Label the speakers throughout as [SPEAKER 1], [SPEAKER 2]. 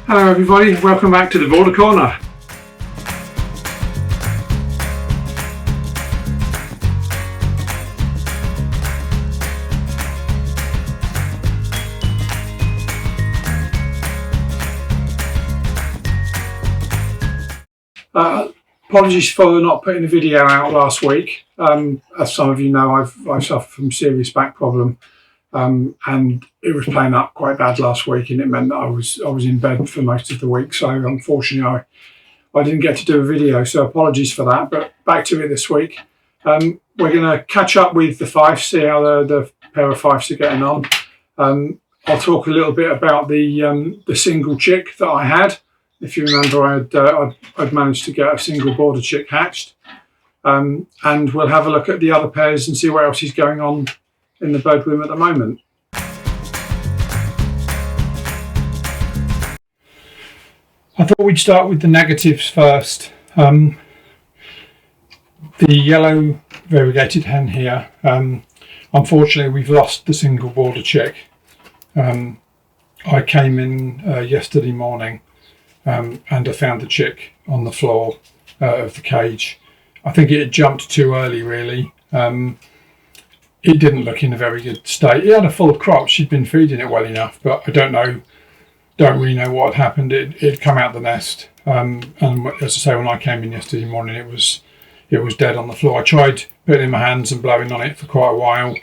[SPEAKER 1] Hello everybody, welcome back to the Border Corner. Apologies for not putting a video out last week. As some of you know, I suffer from serious back problem, and it was playing up quite bad last week, and it meant that I was in bed for most of the week. So unfortunately, I didn't get to do a video. So apologies for that. But back to it this week. We're going to catch up with the Fifes, see how the pair of Fifes are getting on. I'll talk a little bit about the single chick that I had. If you remember, I'd managed to get a single border chick hatched. And we'll have a look at the other pairs and see what else is going on in the bird room at the moment. I thought we'd start with the negatives first. The yellow variegated hen here, unfortunately we've lost the single border chick. I came in yesterday morning and I found the chick on the floor of the cage. I think it had jumped too early, really. It didn't look in a very good state. It had a full crop. She'd been feeding it well enough, but I don't really know what had happened. It'd come out the nest, and as I say, when I came in yesterday morning, it was dead on the floor. I tried putting it in my hands and blowing on it for quite a while,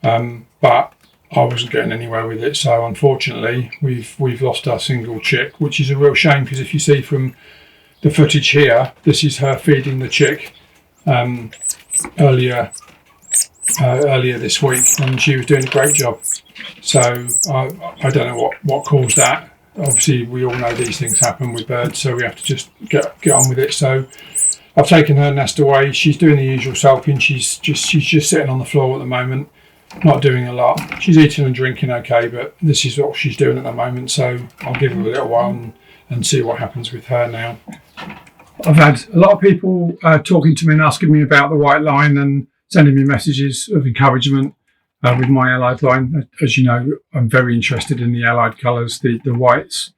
[SPEAKER 1] but I wasn't getting anywhere with it. So unfortunately, we've lost our single chick, which is a real shame, because if you see from the footage here, this is her feeding the chick earlier this week, and she was doing a great job. So I don't know what caused that. Obviously, we all know these things happen with birds, so we have to just get on with it. So I've taken her nest away. She's doing the usual sulking. She's just sitting on the floor at the moment, not doing a lot. She's eating and drinking okay, but this is what she's doing at the moment. So I'll give her a little while and see what happens with her now. I've had a lot of people talking to me and asking me about the white line and sending me messages of encouragement with my allied line. As you know, I'm very interested in the allied colours, the whites,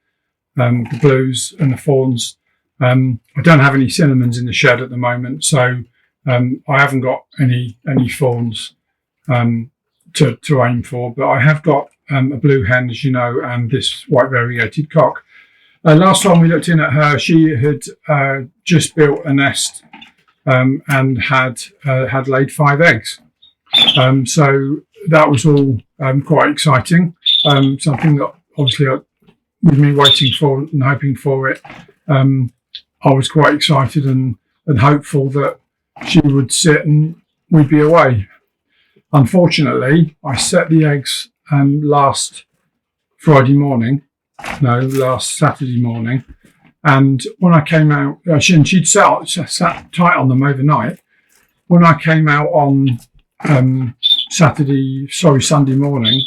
[SPEAKER 1] the blues and the fawns. I don't have any cinnamons in the shed at the moment, so I haven't got any fawns to aim for, but I have got a blue hen, as you know, and this white variegated cock. Last time we looked in at her, she had just built a nest and had laid 5 eggs. So that was all quite exciting. Something that obviously, with me waiting for and hoping for it, I was quite excited and hopeful that she would sit and we'd be away. Unfortunately, I set the eggs last Saturday morning, and when I came out, she'd sat tight on them overnight. When I came out on Sunday morning,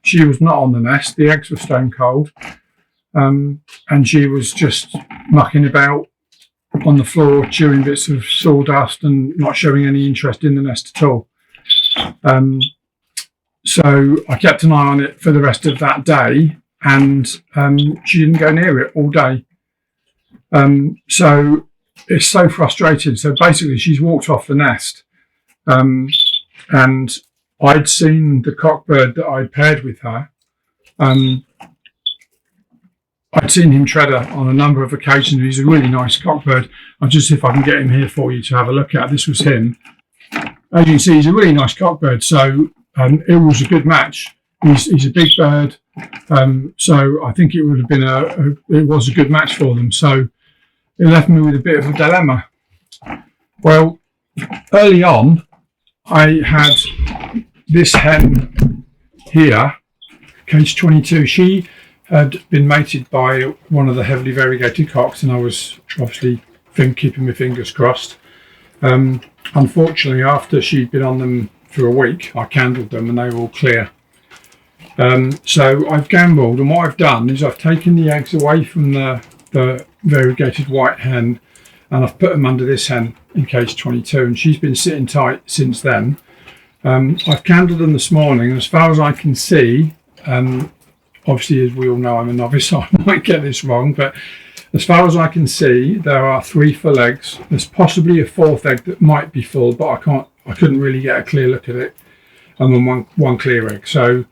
[SPEAKER 1] she was not on the nest. The eggs were stone cold, and she was just mucking about on the floor, chewing bits of sawdust and not showing any interest in the nest at all. So I kept an eye on it for the rest of that day, and she didn't go near it all day. So it's so frustrating. So basically, she's walked off the nest, and I'd seen the cockbird that I paired with her. I'd seen him tread her on a number of occasions. He's a really nice cockbird. I'll just see if I can get him here for you to have a look at. This was him. As you can see, he's a really nice cockbird, so it was a good match. He's a big bird, so I think it would have been it was a good match for them. So it left me with a bit of a dilemma. Well, early on, I had this hen here, cage 22. She had been mated by one of the heavily variegated cocks, and I was obviously keeping my fingers crossed. Unfortunately, after she'd been on them for a week, I candled them and they were all clear. So I've gambled, and what I've done is I've taken the eggs away from the variegated white hen, and I've put them under this hen in cage 22, and she's been sitting tight since then. I've candled them this morning, and as far as I can see, obviously, as we all know, I'm a novice, so I might get this wrong, but as far as I can see, there are 3 full eggs. There's possibly a 4th egg that might be full, but I couldn't really get a clear look at it. And then one clear egg. So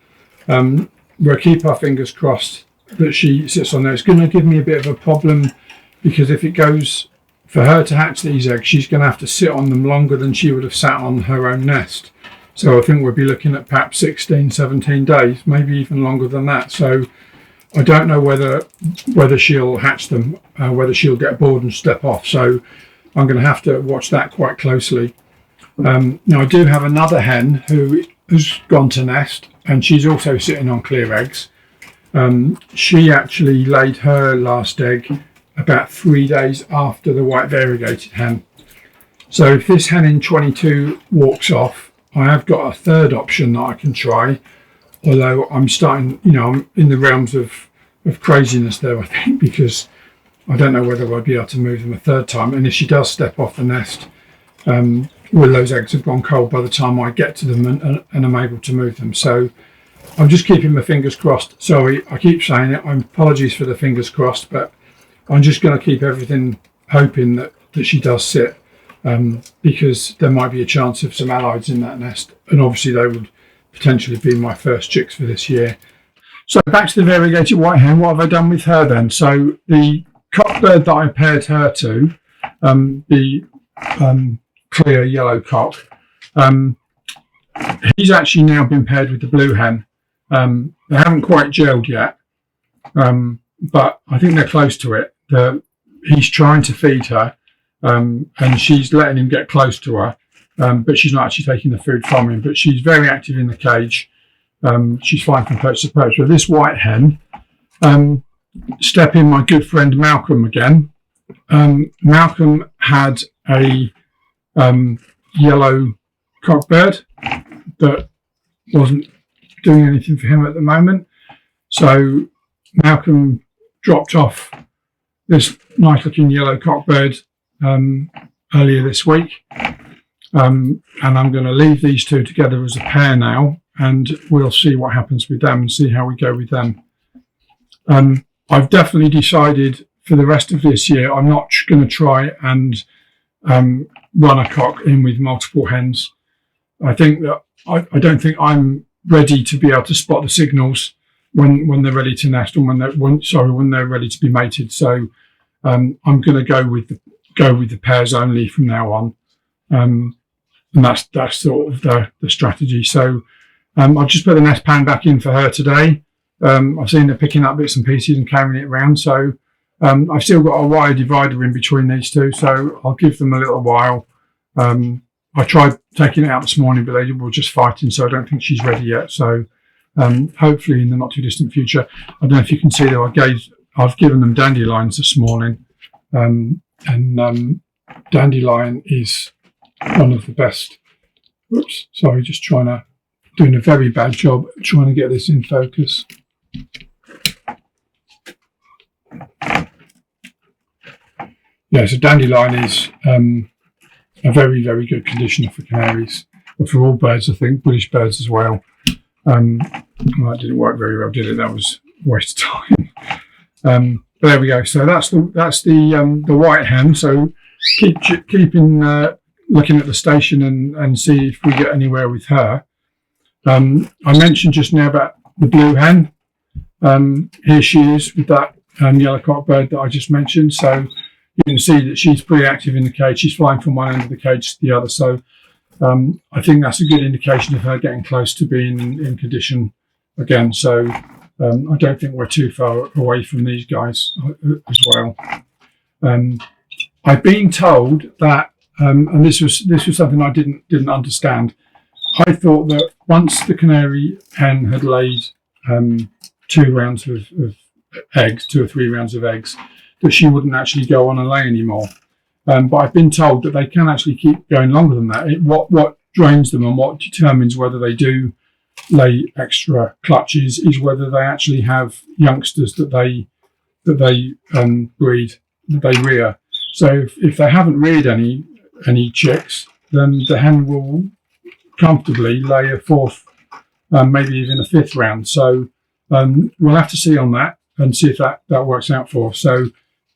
[SPEAKER 1] we'll keep our fingers crossed that she sits on there. It's going to give me a bit of a problem, because if it goes for her to hatch these eggs, she's going to have to sit on them longer than she would have sat on her own nest. So I think we'll be looking at perhaps 16, 17 days, maybe even longer than that. So I don't know whether she'll hatch them, whether she'll get bored and step off. So I'm going to have to watch that quite closely. Now, I do have another hen who has gone to nest, and she's also sitting on clear eggs. She actually laid her last egg about 3 days after the white variegated hen. So if this hen in 22 walks off, I have got a 3rd option that I can try. Although I'm starting, I'm in the realms of craziness there, I think, because I don't know whether I'll be able to move them a 3rd time. And if she does step off the nest, will those eggs have gone cold by the time I get to them and I'm able to move them? So I'm just keeping my fingers crossed. Sorry, I keep saying it. Apologies for the fingers crossed, but I'm just going to keep everything hoping that she does sit, because there might be a chance of some allies in that nest. And obviously they would potentially be my first chicks for this year. So back to the variegated white hen. What have I done with her then? So the cockbird that I paired her to, the clear yellow cock, he's actually now been paired with the blue hen. They haven't quite gelled yet, but I think they're close to it. He's trying to feed her, and she's letting him get close to her. But she's not actually taking the food from him, but she's very active in the cage. She's flying from perch to perch. So this white hen, step in my good friend Malcolm again. Malcolm had a yellow cockbird that wasn't doing anything for him at the moment. So Malcolm dropped off this nice looking yellow cockbird earlier this week. And I'm going to leave these 2 together as a pair now, and we'll see what happens with them and see how we go with them. I've definitely decided for the rest of this year I'm not going to try and run a cock in with multiple hens. I think that I don't think I'm ready to be able to spot the signals when they're ready to nest, and when they're ready to be mated. So I'm going to go with the pairs only from now on. And that's sort of the strategy. So I've just put the nest pan back in for her today. I've seen her picking up bits and pieces and carrying it around. So I've still got a wire divider in between these 2, so I'll give them a little while. I tried taking it out this morning, but they were just fighting, so I don't think she's ready yet. So hopefully in the not too distant future. I don't know if you can see that I've given them dandelions this morning, and dandelion is one of the best. Whoops, sorry, just doing a very bad job trying to get this in focus. Yeah, so dandelion is a very, very good conditioner for canaries, but for all birds, I think, British birds as well. Well, that didn't work very well, did it? That was a waste of time. But there we go. So that's the white hen. So keeping looking at the station and see if we get anywhere with her. I mentioned just now about the blue hen. Here she is with that yellow cockbird that I just mentioned. So you can see that she's pretty active in the cage. She's flying from one end of the cage to the other. So I think that's a good indication of her getting close to being in condition again. So I don't think we're too far away from these guys as well. I've been told that, and this was something I didn't understand. I thought that once the canary hen had laid 2 rounds of eggs, 2 or 3 rounds of eggs, that she wouldn't actually go on and lay anymore. But I've been told that they can actually keep going longer than that. What drains them and what determines whether they do lay extra clutches is whether they actually have youngsters that they breed, that they rear. So if they haven't reared any chicks, then the hen will comfortably lay a 4th, maybe even a 5th round. So we'll have to see on that and see if that works out for us. So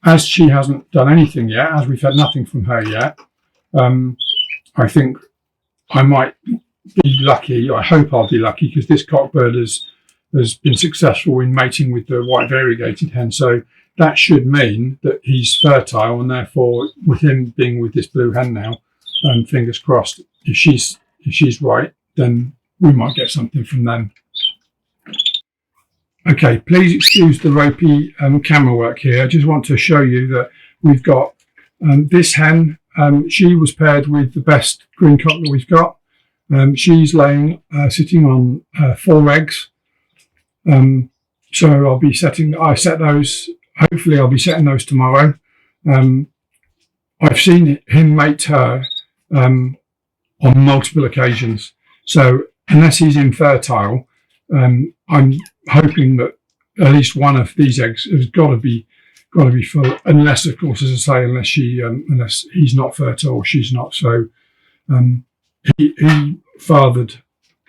[SPEAKER 1] as she hasn't done anything yet, as we've had nothing from her yet, I think I might be lucky. I hope I'll be lucky, because this cockbird has been successful in mating with the white variegated hen. So that should mean that he's fertile, and therefore, with him being with this blue hen now, fingers crossed, if she's right, then we might get something from them. Okay, please excuse the ropey camera work here. I just want to show you that we've got this hen. She was paired with the best green cock that we've got. She's sitting on 4 eggs. So I'll be set those. Hopefully I'll be setting those tomorrow. I've seen him mate her on multiple occasions. So unless he's infertile, I'm hoping that at least one of these eggs has got to be full. Unless, of course, as I say, unless he's not fertile or she's not. So he fathered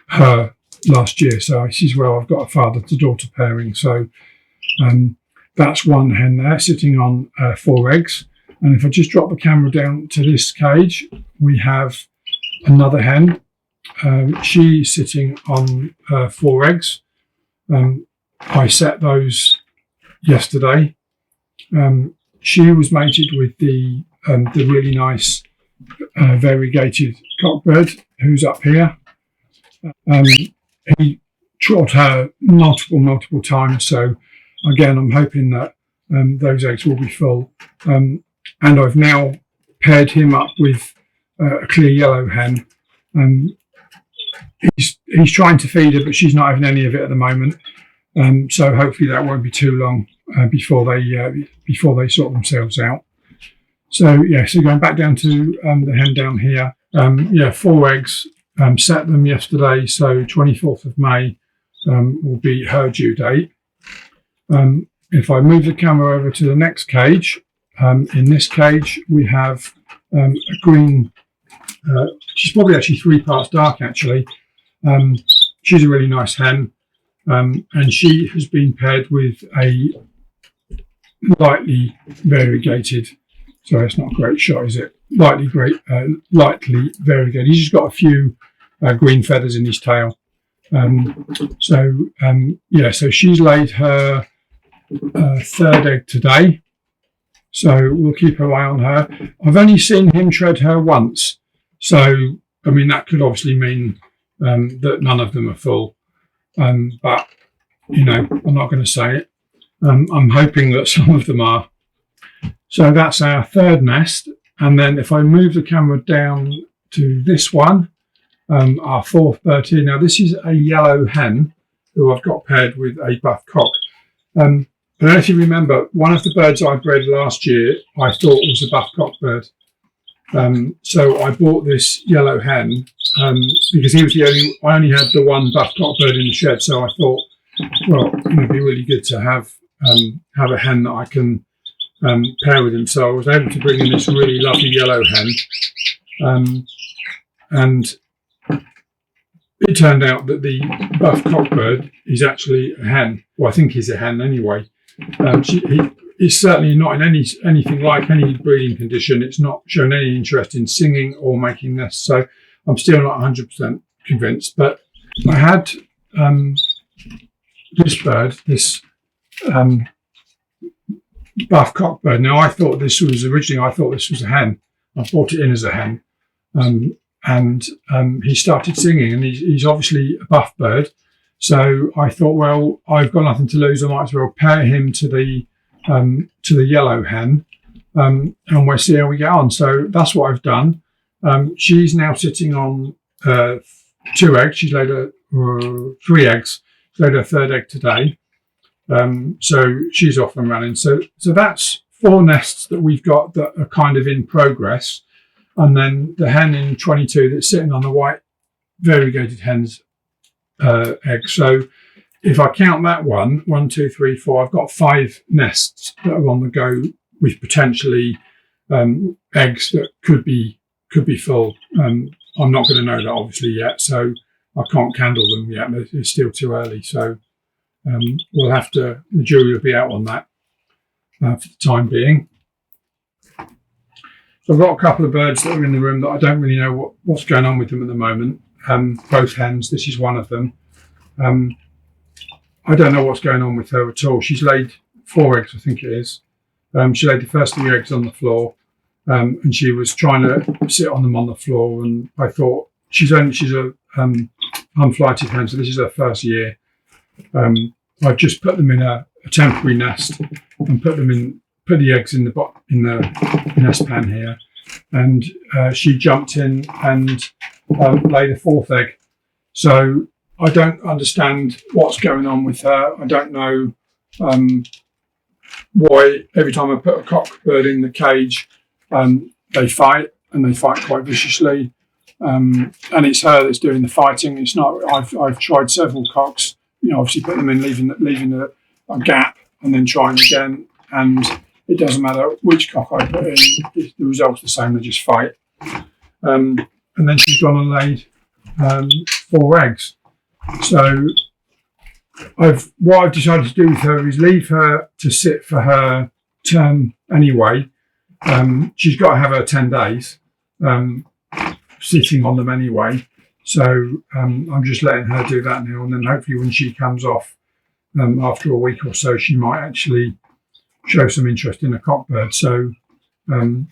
[SPEAKER 1] her last year. So I see, well, I've got a father to daughter pairing. So that's one hen there sitting on 4 eggs. And if I just drop the camera down to this cage, we have another hen. She's sitting on 4 eggs. I set those yesterday. She was mated with the really nice variegated cockbird who's up here. He trotted her multiple times. So again, I'm hoping that those eggs will be full. And I've now paired him up with a clear yellow hen. He's trying to feed her, but she's not having any of it at the moment. So hopefully that won't be too long before they sort themselves out. So yeah, so going back down to the hen down here. 4 eggs. Set them yesterday, so 24th of May will be her due date. If I move the camera over to the next cage, in this cage we have a green. She's probably actually 3 parts dark actually. She's a really nice hen, and she has been paired with a lightly variegated. Sorry, it's not a great shot, is it? Lightly variegated. He's just got a few green feathers in his tail. So she's laid her 3rd egg today. So we'll keep our eye on her. I've only seen him tread her once. So, I mean, that could obviously mean that none of them are full. But, you know, I'm not going to say it. I'm hoping that some of them are. So that's our 3rd nest. And then if I move the camera down to this one, our 4th bird here. Now, this is a yellow hen who I've got paired with a buff cock. I don't know if you remember, one of the birds I bred last year, I thought was a buff cock bird. So I bought this yellow hen because he was I only had the one buff cock bird in the shed. So I thought, well, it'd be really good to have a hen that I can pair with him. So I was able to bring in this really lovely yellow hen. And it turned out that the buff cockbird is actually a hen. Well, I think he's a hen anyway. He's certainly not in anything like any breeding condition. It's not shown any interest in singing or making nests. So I'm still not 100% convinced. But I had this bird, this buff cockbird. Now, I thought this was a hen. I bought it in as a hen. And he started singing, and he's obviously a buff bird. So I thought, well, I've got nothing to lose. I might as well pair him to the yellow hen, and we'll see how we get on. So that's what I've done. She's now sitting on 2 eggs. She's laid 3 eggs. She's laid her 3rd egg today. So she's off and running. So that's 4 nests that we've got that are kind of in progress. And then the hen in 22 that's sitting on the white variegated hen's egg. So if I count that 1, 2, 3, 4, I've got 5 nests that are on the go with potentially eggs that could be full. I'm not going to know that obviously yet, so I can't candle them yet. It's still too early. So the jury will be out on that for the time being. So I've got a couple of birds that are in the room that I don't really know what's going on with them at the moment. Both hens, this is one of them. I don't know what's going on with her at all. She's laid 4 eggs, I think it is. She laid the first 3 eggs on the floor, and she was trying to sit on them on the floor. And I thought she's a unflighted hen, so this is her first year. I've just put them in a temporary nest and put the eggs in the nest pan here, and she jumped in and laid a 4th egg. So I don't understand what's going on with her. I don't know why every time I put a cock bird in the cage, they fight, and they fight quite viciously. And it's her that's doing the fighting. It's not. I've tried several cocks. Obviously put them in, leaving a gap, and then trying again. And it doesn't matter which cock I put in. The result's the same. They just fight. And then she's gone and laid 4 eggs. So what I've decided to do with her is leave her to sit for her term anyway. She's got to have her 10 days sitting on them anyway. So I'm just letting her do that now, and then hopefully when she comes off after a week or so, she might actually show some interest in a cockbird. So a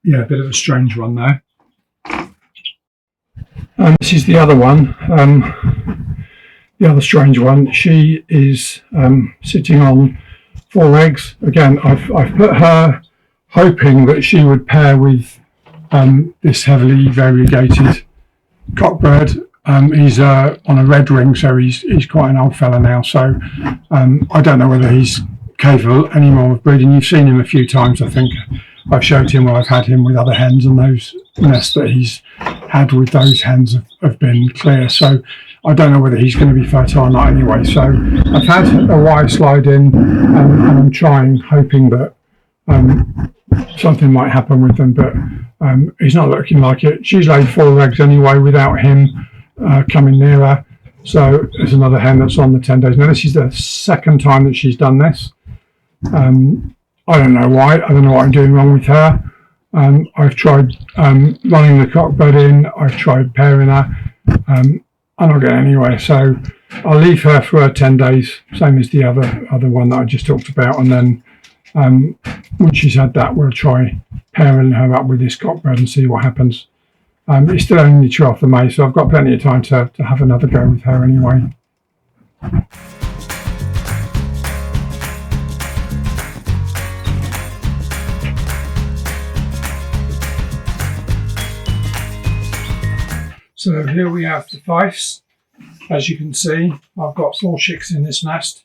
[SPEAKER 1] bit of a strange one there. And this is the other one, the other strange one. She is sitting on 4 eggs. Again, I've put her hoping that she would pair with this heavily variegated cockbird. He's on a red ring, so he's quite an old fella now. So I don't know whether he's capable anymore of breeding. You've seen him a few times, I think. I've showed him where I've had him with other hens, and those nests that he's had with those hens have been clear. So I don't know whether he's going to be fertile or not anyway. So I've had a wire slide in, and I'm hoping that something might happen with them, but he's not looking like it. She's laid 4 eggs anyway without him coming near her. So there's another hen that's on the 10 days. Now this is the 2nd time that she's done this. I don't know why. I don't know what I'm doing wrong with her. I've tried running the cockbird in. I've tried pairing her. I'm not getting anywhere. So I'll leave her for her 10 days, same as the other one that I just talked about. And then once she's had that, we'll try pairing her up with this cockbird and see what happens. It's still only the 12th of May, so I've got plenty of time to have another go with her anyway. So here we have the fifes. As you can see, I've got 4 chicks in this nest,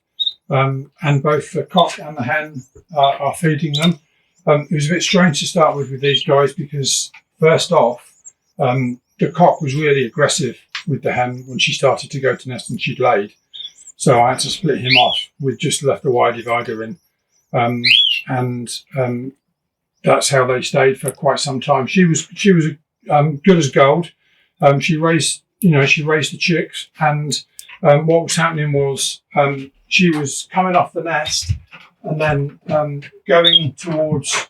[SPEAKER 1] and both the cock and the hen are feeding them. It was a bit strange to start with these guys, because first off, the cock was really aggressive with the hen when she started to go to nest and she'd laid. So I had to split him off. We'd just left the wire divider in, and that's how they stayed for quite some time. She was good as gold. She raised the chicks, and what was happening was she was coming off the nest and then going towards.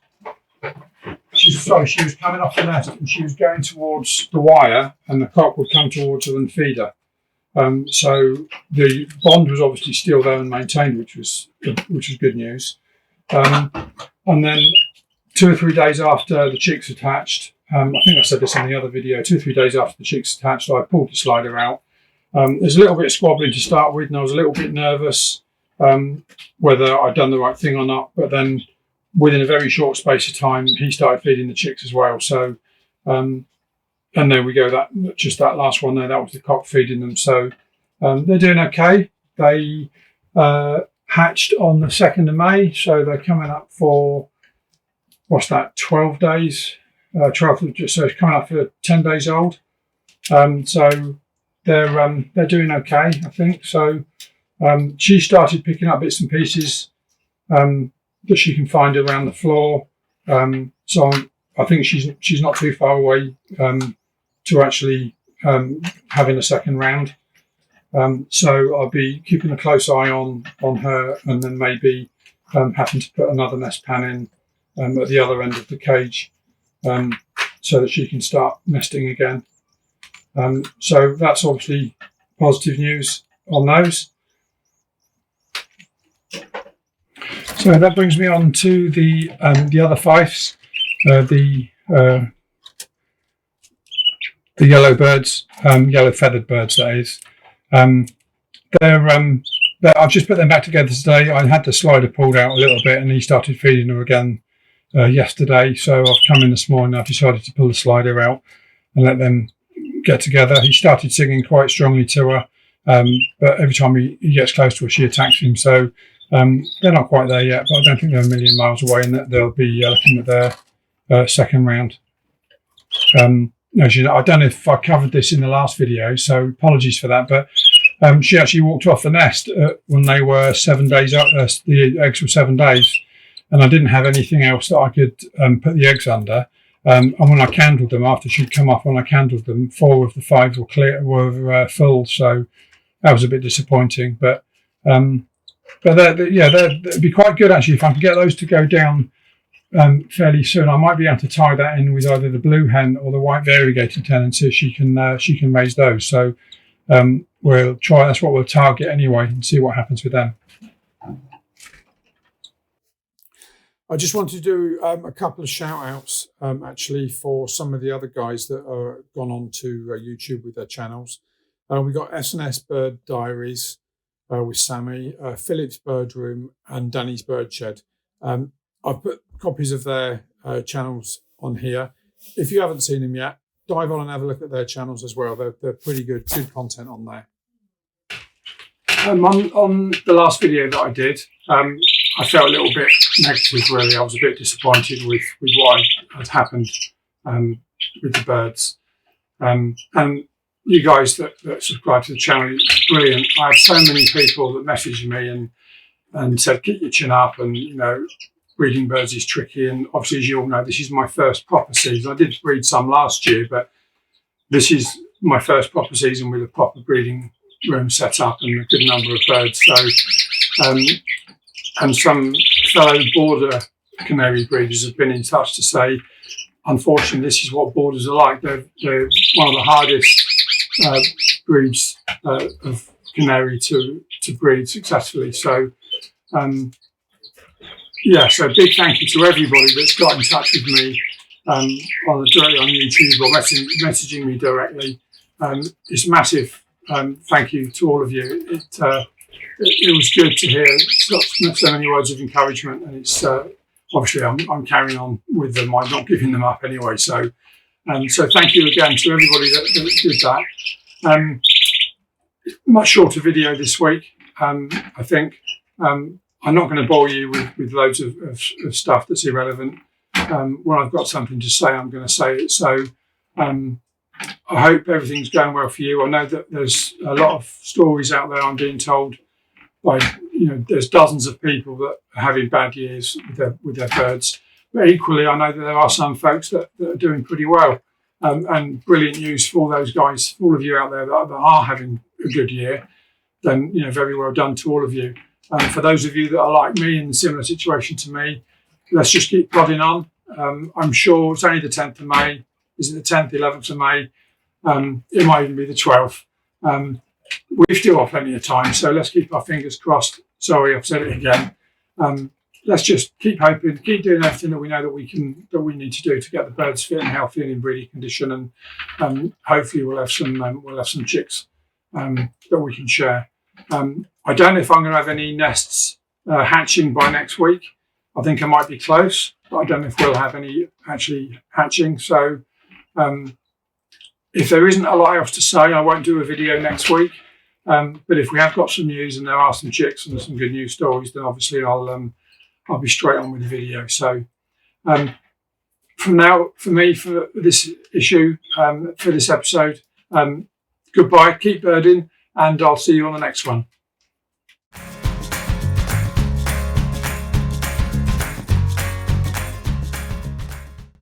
[SPEAKER 1] She was coming off the nest and she was going towards the wire, and the cock would come towards her and feed her. So the bond was obviously still there and maintained, which was good news. And then 2 or 3 days after the chicks attached, I think I said this in the other video, 2 or 3 days after the chicks attached, I pulled the slider out. There's a little bit of squabbling to start with, and I was a little bit nervous whether I'd done the right thing or not. But then within a very short space of time, he started feeding the chicks as well. So, and there we go, that last one there, that was the cock feeding them. So they're doing okay. They hatched on the 2nd of May, so they're coming up for, 12 days? 12, so it's coming up for 10 days old. So they're doing okay, I think. So she started picking up bits and pieces that she can find around the floor. So I think she's not too far away to actually having a second round. So I'll be keeping a close eye on her, and then maybe having to put another nest pan in at the other end of the cage, so that she can start nesting again. So that's obviously positive news on those. So that brings me on to the other fifes, the yellow birds, yellow feathered birds, that is. I've just put them back together today. I had the slider pulled out a little bit, and he started feeding her again yesterday. So I've come in this morning. I've decided to pull the slider out and let them get together. He started singing quite strongly to her, but every time he gets close to her, she attacks him. So they're not quite there yet, but I don't think they're a million miles away, and that they'll be looking at their second round. As you know, I don't know if I covered this in the last video, so apologies for that, but she actually walked off the nest when they were 7 days up. The eggs were 7 days, and I didn't have anything else that I could put the eggs under. And when I candled them, after she'd come up, when I candled them, 4 of the 5 were full, so that was a bit disappointing. But it'd be quite good actually if I could get those to go down fairly soon. I might be able to tie that in with either the blue hen or the white variegated hen and see if she can raise those. So we'll try. That's what we'll target anyway, and see what happens with them. I just want to do a couple of shout outs actually for some of the other guys that are gone on to YouTube with their channels. We got S&S Bird Diaries with Sammy, Philip's Bird Room, and Danny's Bird Shed. I've put copies of their channels on here. If you haven't seen them yet, dive on and have a look at their channels as well. They're pretty good content on there. On the last video that I did, I felt a little bit negative, really. I was a bit disappointed with what had happened with the birds. And you guys that subscribe to the channel, it's brilliant. I have so many people that messaged me and said, keep your chin up, and, you know, breeding birds is tricky. And obviously, as you all know, this is my first proper season. I did breed some last year, but this is my first proper season with a proper breeding room set up and a good number of birds. So, and some fellow border canary breeders have been in touch to say, unfortunately, this is what borders are like. They're one of the hardest breeds of canary to breed successfully. So, so big thank you to everybody that's got in touch with me directly on YouTube or messaging me directly. It's massive. Thank you to all of you. It was good to hear so many words of encouragement, and it's obviously I'm carrying on with them. I'm not giving them up anyway. So thank you again to everybody that did that. Much shorter video this week. I think I'm not going to bore you with loads of stuff that's irrelevant. When I've got something to say, I'm going to say it. So I hope everything's going well for you. I know that there's a lot of stories out there, I'm being told, by, you know, there's dozens of people that are having bad years with their birds. But equally, I know that there are some folks that are doing pretty well. And brilliant news for all those guys, for all of you out there that are having a good year. Then, you know, very well done to all of you. For those of you that are like me in a similar situation to me, let's just keep plodding on. I'm sure it's only the 10th of May. Is it the 10th, 11th of May? It might even be the 12th. We've still got plenty of time, so let's keep our fingers crossed. Sorry, I've said it again. Let's just keep hoping, keep doing everything that we know that we need to do to get the birds fit and healthy and in breeding condition, and hopefully we'll have some chicks that we can share. I don't know if I'm going to have any nests hatching by next week. I think I might be close, but I don't know if we'll have any actually hatching. So if there isn't a lot else to say, I won't do a video next week. But if we have got some news and there are some chicks and some good news stories, then obviously I'll be straight on with the video. So from now, for me, for this issue, for this episode, goodbye, keep birding, and I'll see you on the next one.